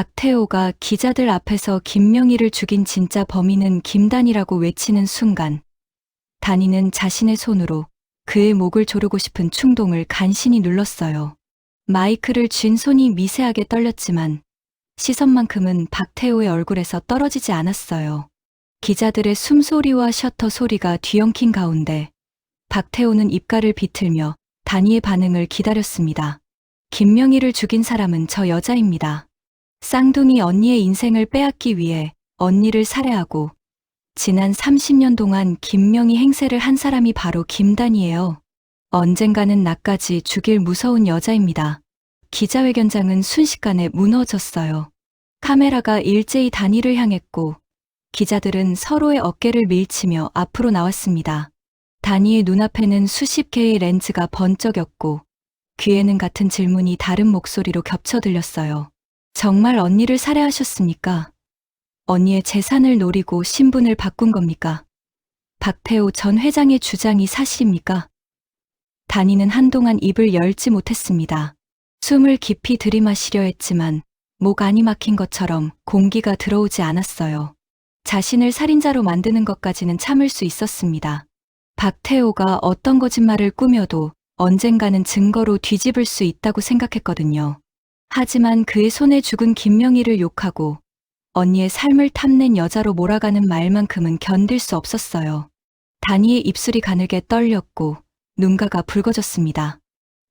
박태호가 기자들 앞에서 김명희를 죽인 진짜 범인은 김단이라고 외치는 순간 단이는 자신의 손으로 그의 목을 조르고 싶은 충동을 간신히 눌렀어요. 마이크를 쥔 손이 미세하게 떨렸지만 시선만큼은 박태호의 얼굴에서 떨어지지 않았어요. 기자들의 숨소리와 셔터 소리가 뒤엉킨 가운데 박태호는 입가를 비틀며 단이의 반응을 기다렸습니다. 김명희를 죽인 사람은 저 여자입니다. 쌍둥이 언니의 인생을 빼앗기 위해 언니를 살해하고 지난 30년 동안 김명희 행세를 한 사람이 바로 김단이에요. 언젠가는 나까지 죽일 무서운 여자입니다. 기자회견장은 순식간에 무너졌어요. 카메라가 일제히 단이를 향했고 기자들은 서로의 어깨를 밀치며 앞으로 나왔습니다. 단이의 눈앞에는 수십 개의 렌즈가 번쩍였고 귀에는 같은 질문이 다른 목소리로 겹쳐 들렸어요. 정말 언니를 살해하셨습니까? 언니의 재산을 노리고 신분을 바꾼 겁니까? 박태호 전 회장의 주장이 사실입니까? 단이는 한동안 입을 열지 못했습니다. 숨을 깊이 들이마시려 했지만 목 안이 막힌 것처럼 공기가 들어오지 않았어요. 자신을 살인자로 만드는 것까지는 참을 수 있었습니다. 박태호가 어떤 거짓말을 꾸며도 언젠가는 증거로 뒤집을 수 있다고 생각했거든요. 하지만 그의 손에 죽은 김명희를 욕하고 언니의 삶을 탐낸 여자로 몰아가는 말만큼은 견딜 수 없었어요. 단이의 입술이 가늘게 떨렸고 눈가가 붉어졌습니다.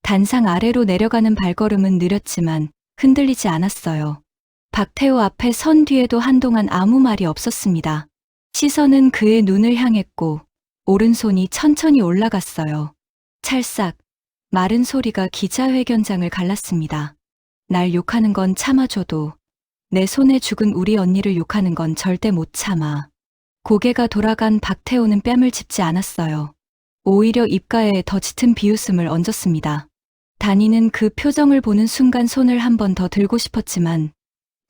단상 아래로 내려가는 발걸음은 느렸지만 흔들리지 않았어요. 박태호 앞에 선 뒤에도 한동안 아무 말이 없었습니다. 시선은 그의 눈을 향했고 오른손이 천천히 올라갔어요. 찰싹 마른 소리가 기자회견장을 갈랐습니다. 날 욕하는 건 참아줘도 내 손에 죽은 우리 언니를 욕하는 건 절대 못 참아. 고개가 돌아간 박태호는 뺨을 짚지 않았어요. 오히려 입가에 더 짙은 비웃음을 얹었습니다. 단이는 그 표정을 보는 순간 손을 한 번 더 들고 싶었지만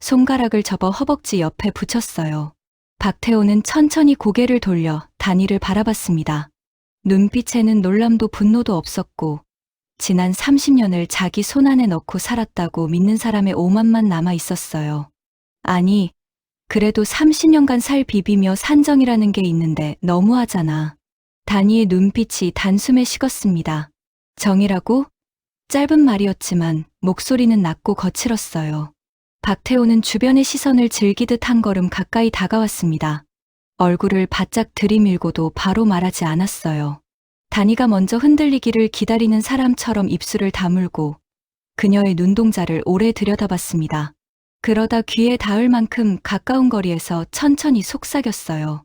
손가락을 접어 허벅지 옆에 붙였어요. 박태호는 천천히 고개를 돌려 단이를 바라봤습니다. 눈빛에는 놀람도 분노도 없었고 지난 30년을 자기 손 안에 넣고 살았다고 믿는 사람의 오만만 남아 있었어요. 아니, 그래도 30년간 살 비비며 산정이라는 게 있는데 너무하잖아. 단이의 눈빛이 단숨에 식었습니다. 정이라고? 짧은 말이었지만 목소리는 낮고 거칠었어요. 박태호는 주변의 시선을 즐기듯 한 걸음 가까이 다가왔습니다. 얼굴을 바짝 들이밀고도 바로 말하지 않았어요. 단이가 먼저 흔들리기를 기다리는 사람처럼 입술을 다물고 그녀의 눈동자를 오래 들여다봤습니다. 그러다 귀에 닿을 만큼 가까운 거리에서 천천히 속삭였어요.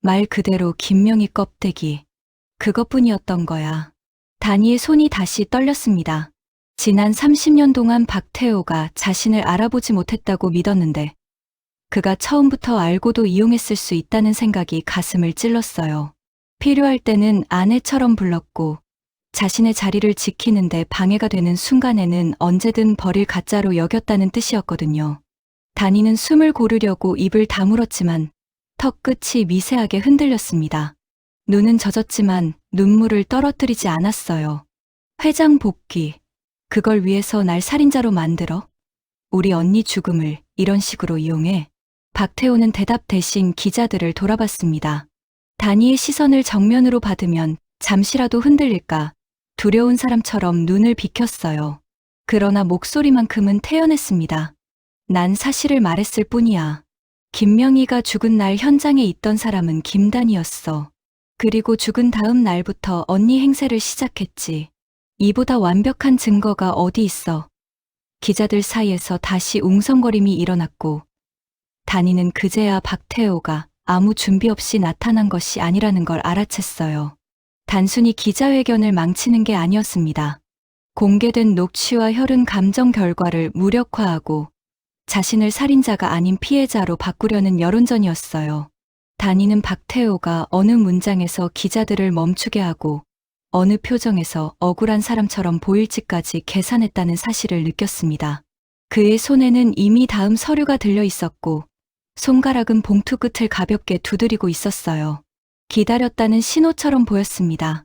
말 그대로 김명희 껍데기. 그것뿐이었던 거야. 단이의 손이 다시 떨렸습니다. 지난 30년 동안 박태호가 자신을 알아보지 못했다고 믿었는데 그가 처음부터 알고도 이용했을 수 있다는 생각이 가슴을 찔렀어요. 필요할 때는 아내처럼 불렀고 자신의 자리를 지키는데 방해가 되는 순간에는 언제든 버릴 가짜로 여겼다는 뜻이었거든요. 단이는 숨을 고르려고 입을 다물었지만 턱 끝이 미세하게 흔들렸습니다. 눈은 젖었지만 눈물을 떨어뜨리지 않았어요. 회장 복귀. 그걸 위해서 날 살인자로 만들어? 우리 언니 죽음을 이런 식으로 이용해? 박태호는 대답 대신 기자들을 돌아봤습니다. 단이의 시선을 정면으로 받으면 잠시라도 흔들릴까 두려운 사람처럼 눈을 비켰어요. 그러나 목소리만큼은 태연했습니다. 난 사실을 말했을 뿐이야. 김명희가 죽은 날 현장에 있던 사람은 김단이었어. 그리고 죽은 다음 날부터 언니 행세를 시작했지. 이보다 완벽한 증거가 어디 있어. 기자들 사이에서 다시 웅성거림이 일어났고 단이는 그제야 박태호가 아무 준비 없이 나타난 것이 아니라는 걸 알아챘어요. 단순히 기자회견을 망치는 게 아니었습니다. 공개된 녹취와 혈흔 감정 결과를 무력화하고 자신을 살인자가 아닌 피해자로 바꾸려는 여론전이었어요. 단이는 박태호가 어느 문장에서 기자들을 멈추게 하고 어느 표정에서 억울한 사람처럼 보일지까지 계산했다는 사실을 느꼈습니다. 그의 손에는 이미 다음 서류가 들려 있었고 손가락은 봉투 끝을 가볍게 두드리고 있었어요. 기다렸다는 신호처럼 보였습니다.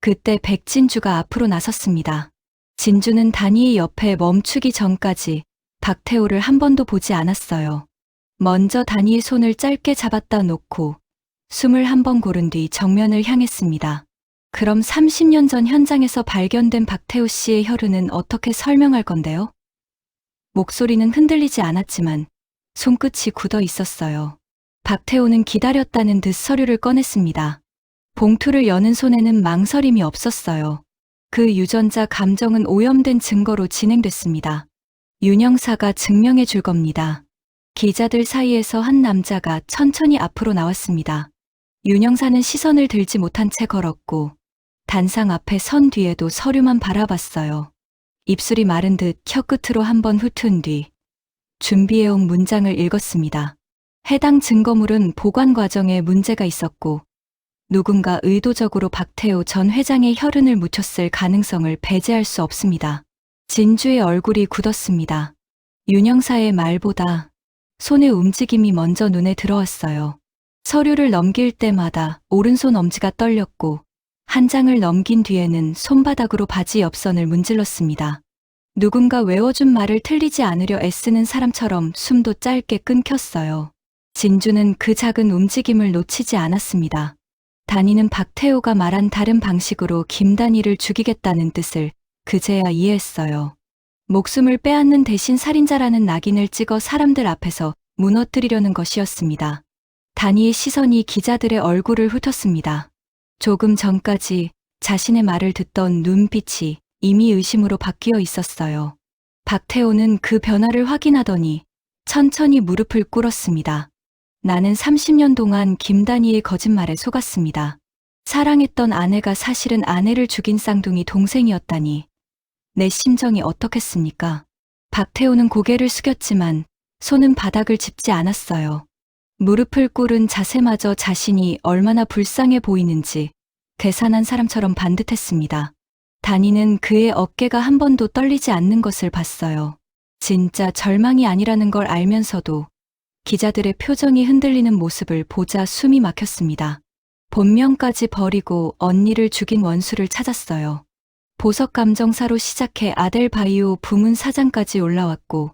그때 백진주가 앞으로 나섰습니다. 진주는 단이의 옆에 멈추기 전까지 박태호를 한 번도 보지 않았어요. 먼저 다니의 손을 짧게 잡았다 놓고 숨을 한 번 고른 뒤 정면을 향했습니다. 그럼 30년 전 현장에서 발견된 박태호 씨의 혈흔은 어떻게 설명할 건데요? 목소리는 흔들리지 않았지만 손끝이 굳어 있었어요. 박태호는 기다렸다는 듯 서류를 꺼냈습니다. 봉투를 여는 손에는 망설임이 없었어요. 그 유전자 감정은 오염된 증거로 진행됐습니다. 윤 형사가 증명해 줄 겁니다. 기자들 사이에서 한 남자가 천천히 앞으로 나왔습니다. 윤 형사는 시선을 들지 못한 채 걸었고 단상 앞에 선 뒤에도 서류만 바라봤어요. 입술이 마른 듯 혀끝으로 한번 훑은 뒤 준비해온 문장을 읽었습니다. 해당 증거물은 보관 과정에 문제가 있었고 누군가 의도적으로 박태호 전 회장의 혈흔을 묻혔을 가능성을 배제할 수 없습니다. 진주의 얼굴이 굳었습니다. 윤 형사의 말보다 손의 움직임이 먼저 눈에 들어왔어요. 서류를 넘길 때마다 오른손 엄지가 떨렸고 한 장을 넘긴 뒤에는 손바닥으로 바지 옆선을 문질렀습니다. 누군가 외워준 말을 틀리지 않으려 애쓰는 사람처럼 숨도 짧게 끊겼어요. 진주는 그 작은 움직임을 놓치지 않았습니다. 단이는 박태호가 말한 다른 방식으로 김단희를 죽이겠다는 뜻을 그제야 이해했어요. 목숨을 빼앗는 대신 살인자라는 낙인을 찍어 사람들 앞에서 무너뜨리려는 것이었습니다. 단희의 시선이 기자들의 얼굴을 훑었습니다. 조금 전까지 자신의 말을 듣던 눈빛이 이미 의심으로 바뀌어 있었어요. 박태호는 그 변화를 확인하더니 천천히 무릎을 꿇었습니다. 나는 30년 동안 김단희의 거짓말에 속았습니다. 사랑했던 아내가 사실은 아내를 죽인 쌍둥이 동생이었다니. 내 심정이 어떻겠습니까? 박태호는 고개를 숙였지만 손은 바닥을 짚지 않았어요. 무릎을 꿇은 자세마저 자신이 얼마나 불쌍해 보이는지 계산한 사람처럼 반듯했습니다. 단이는 그의 어깨가 한 번도 떨리지 않는 것을 봤어요. 진짜 절망이 아니라는 걸 알면서도 기자들의 표정이 흔들리는 모습을 보자 숨이 막혔습니다. 본명까지 버리고 언니를 죽인 원수를 찾았어요. 보석감정사로 시작해 아델바이오 부문 사장까지 올라왔고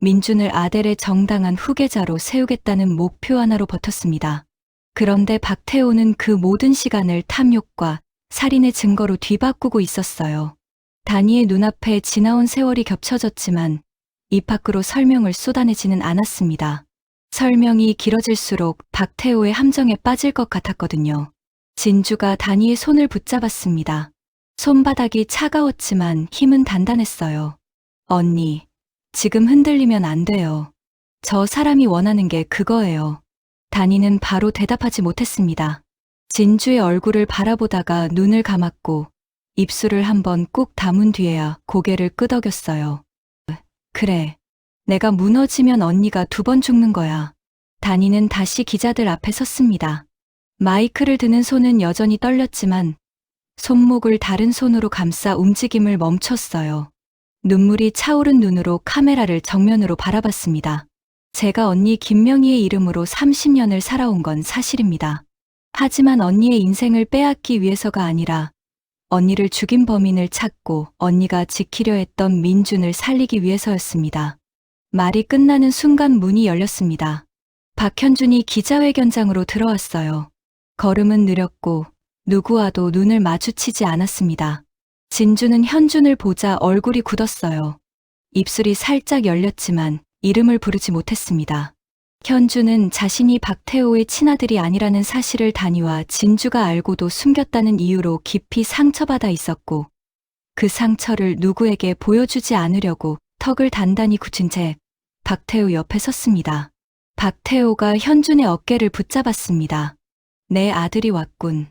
민준을 아델의 정당한 후계자로 세우겠다는 목표 하나로 버텼습니다. 그런데 박태호는 그 모든 시간을 탐욕과 살인의 증거로 뒤바꾸고 있었어요. 단이의 눈앞에 지나온 세월이 겹쳐졌지만 입 밖으로 설명을 쏟아내지는 않았습니다. 설명이 길어질수록 박태호의 함정에 빠질 것 같았거든요. 진주가 단이의 손을 붙잡았습니다. 손바닥이 차가웠지만 힘은 단단했어요. 언니, 지금 흔들리면 안 돼요. 저 사람이 원하는 게 그거예요. 단이는 바로 대답하지 못했습니다. 진주의 얼굴을 바라보다가 눈을 감았고 입술을 한번 꾹 다문 뒤에야 고개를 끄덕였어요. 그래. 내가 무너지면 언니가 2번 죽는 거야. 단이는 다시 기자들 앞에 섰습니다. 마이크를 드는 손은 여전히 떨렸지만 손목을 다른 손으로 감싸 움직임을 멈췄어요. 눈물이 차오른 눈으로 카메라를 정면으로 바라봤습니다. 제가 언니 김명희의 이름으로 30년을 살아온 건 사실입니다. 하지만 언니의 인생을 빼앗기 위해서가 아니라 언니를 죽인 범인을 찾고 언니가 지키려 했던 민준을 살리기 위해서였습니다. 말이 끝나는 순간 문이 열렸습니다. 박현준이 기자회견장으로 들어왔어요. 걸음은 느렸고 누구와도 눈을 마주치지 않았습니다. 진주는 현준을 보자 얼굴이 굳었어요. 입술이 살짝 열렸지만 이름을 부르지 못했습니다. 현준은 자신이 박태호의 친아들이 아니라는 사실을 단이와 진주가 알고도 숨겼다는 이유로 깊이 상처받아 있었고 그 상처를 누구에게 보여주지 않으려고 턱을 단단히 굳힌 채 박태호 옆에 섰습니다. 박태호가 현준의 어깨를 붙잡았습니다. 내 아들이 왔군.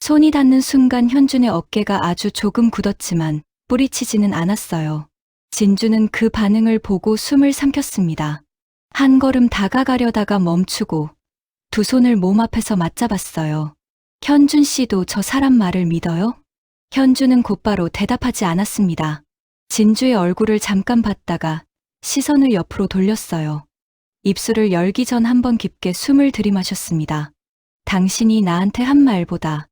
손이 닿는 순간 현준의 어깨가 아주 조금 굳었지만 뿌리치지는 않았어요. 진주는 그 반응을 보고 숨을 삼켰습니다. 한 걸음 다가가려다가 멈추고 2 손을 몸 앞에서 맞잡았어요. 현준 씨도 저 사람 말을 믿어요? 현준은 곧바로 대답하지 않았습니다. 진주의 얼굴을 잠깐 봤다가 시선을 옆으로 돌렸어요. 입술을 열기 전 한번 깊게 숨을 들이마셨습니다. 당신이 나한테 한 말보다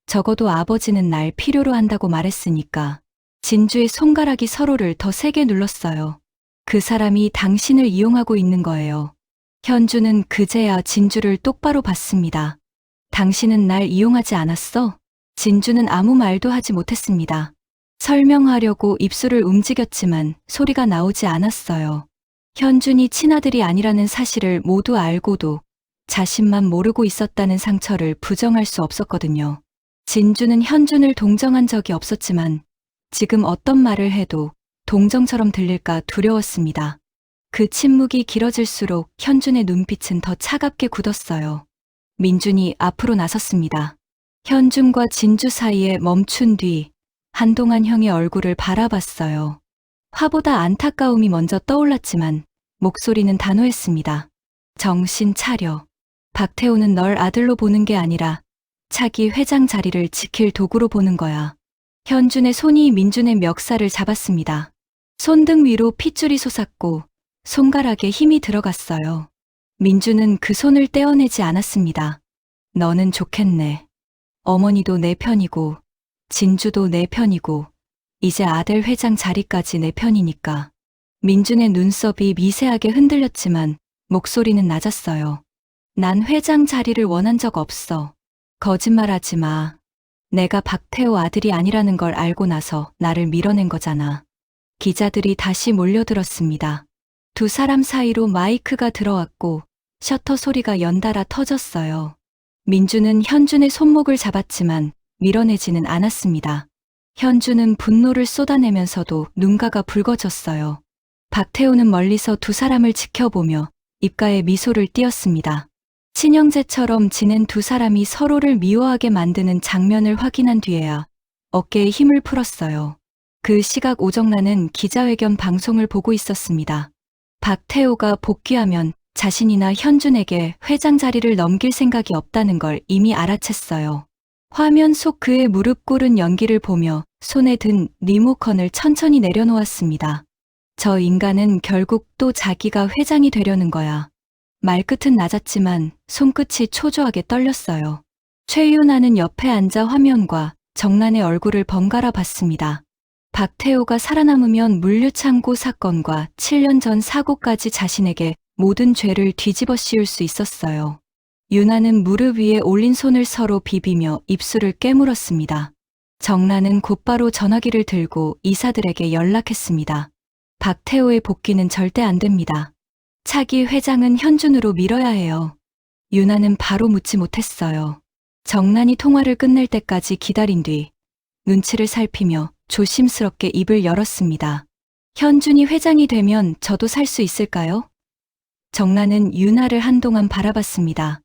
적어도 아버지는 날 필요로 한다고 말했으니까. 진주의 손가락이 서로를 더 세게 눌렀어요. 그 사람이 당신을 이용하고 있는 거예요. 현주는 그제야 진주를 똑바로 봤습니다. 당신은 날 이용하지 않았어? 진주는 아무 말도 하지 못했습니다. 설명하려고 입술을 움직였지만 소리가 나오지 않았어요. 현준이 친아들이 아니라는 사실을 모두 알고도 자신만 모르고 있었다는 상처를 부정할 수 없었거든요. 진주는 현준을 동정한 적이 없었지만 지금 어떤 말을 해도 동정처럼 들릴까 두려웠습니다. 그 침묵이 길어질수록 현준의 눈빛은 더 차갑게 굳었어요. 민준이 앞으로 나섰습니다. 현준과 진주 사이에 멈춘 뒤 한동안 형의 얼굴을 바라봤어요. 화보다 안타까움이 먼저 떠올랐지만 목소리는 단호했습니다. 정신 차려. 박태호는 널 아들로 보는 게 아니라 차기 회장 자리를 지킬 도구로 보는 거야. 현준의 손이 민준의 멱살을 잡았습니다. 손등 위로 핏줄이 솟았고 손가락에 힘이 들어갔어요. 민준은 그 손을 떼어내지 않았습니다. 너는 좋겠네. 어머니도 내 편이고 진주도 내 편이고 이제 아들 회장 자리까지 내 편이니까. 민준의 눈썹이 미세하게 흔들렸지만 목소리는 낮았어요. 난 회장 자리를 원한 적 없어. 거짓말하지 마. 내가 박태호 아들이 아니라는 걸 알고 나서 나를 밀어낸 거잖아. 기자들이 다시 몰려들었습니다. 두 사람 사이로 마이크가 들어왔고 셔터 소리가 연달아 터졌어요. 민주는 현준의 손목을 잡았지만 밀어내지는 않았습니다. 현준은 분노를 쏟아내면서도 눈가가 붉어졌어요. 박태호는 멀리서 두 사람을 지켜보며 입가에 미소를 띄었습니다. 친형제처럼 지낸 두 사람이 서로를 미워하게 만드는 장면을 확인한 뒤에야 어깨에 힘을 풀었어요. 그 시각 오정란은 기자회견 방송을 보고 있었습니다. 박태호가 복귀하면 자신이나 현준에게 회장 자리를 넘길 생각이 없다는 걸 이미 알아챘어요. 화면 속 그의 무릎 꿇은 연기를 보며 손에 든 리모컨을 천천히 내려놓았습니다. 저 인간은 결국 또 자기가 회장이 되려는 거야. 말끝은 낮았지만 손끝이 초조하게 떨렸어요. 최윤아는 옆에 앉아 화면과 정란의 얼굴을 번갈아 봤습니다. 박태호가 살아남으면 물류창고 사건과 7년 전 사고까지 자신에게 모든 죄를 뒤집어 씌울 수 있었어요. 윤아는 무릎 위에 올린 손을 서로 비비며 입술을 깨물었습니다. 정란은 곧바로 전화기를 들고 이사들에게 연락했습니다. 박태호의 복귀는 절대 안 됩니다. 차기 회장은 현준으로 밀어야 해요. 윤아는 바로 묻지 못했어요. 정란이 통화를 끝낼 때까지 기다린 뒤 눈치를 살피며 조심스럽게 입을 열었습니다. 현준이 회장이 되면 저도 살 수 있을까요? 정란은 윤아를 한동안 바라봤습니다.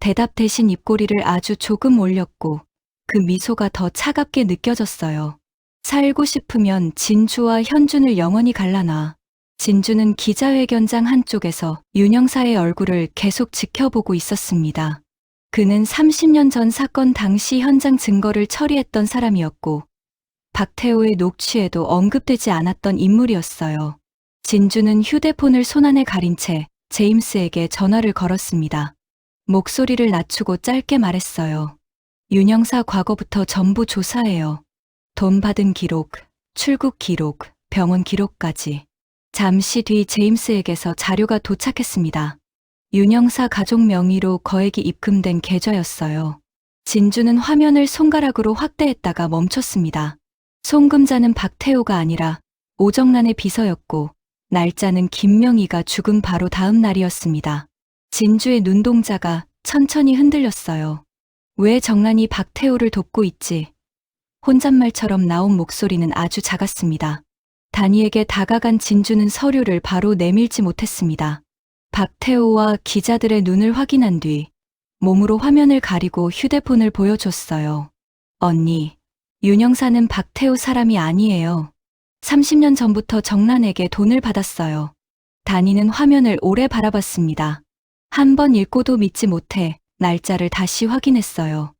대답 대신 입꼬리를 아주 조금 올렸고 그 미소가 더 차갑게 느껴졌어요. 살고 싶으면 진주와 현준을 영원히 갈라놔. 진주는 기자회견장 한쪽에서 윤 형사의 얼굴을 계속 지켜보고 있었습니다. 그는 30년 전 사건 당시 현장 증거를 처리했던 사람이었고 박태호의 녹취에도 언급되지 않았던 인물이었어요. 진주는 휴대폰을 손안에 가린 채 제임스에게 전화를 걸었습니다. 목소리를 낮추고 짧게 말했어요. 윤 형사 과거부터 전부 조사해요. 돈 받은 기록, 출국 기록, 병원 기록까지. 잠시 뒤 제임스에게서 자료가 도착했습니다. 윤 형사 가족 명의로 거액이 입금된 계좌였어요. 진주는 화면을 손가락으로 확대했다가 멈췄습니다. 송금자는 박태호가 아니라 오정란의 비서였고 날짜는 김명희가 죽은 바로 다음 날이었습니다. 진주의 눈동자가 천천히 흔들렸어요. 왜 정란이 박태호를 돕고 있지? 혼잣말처럼 나온 목소리는 아주 작았습니다. 단이에게 다가간 진주는 서류를 바로 내밀지 못했습니다. 박태호와 기자들의 눈을 확인한 뒤 몸으로 화면을 가리고 휴대폰을 보여줬어요. 언니, 윤 형사는 박태호 사람이 아니에요. 30년 전부터 정란에게 돈을 받았어요. 단이는 화면을 오래 바라봤습니다. 한 번 읽고도 믿지 못해 날짜를 다시 확인했어요.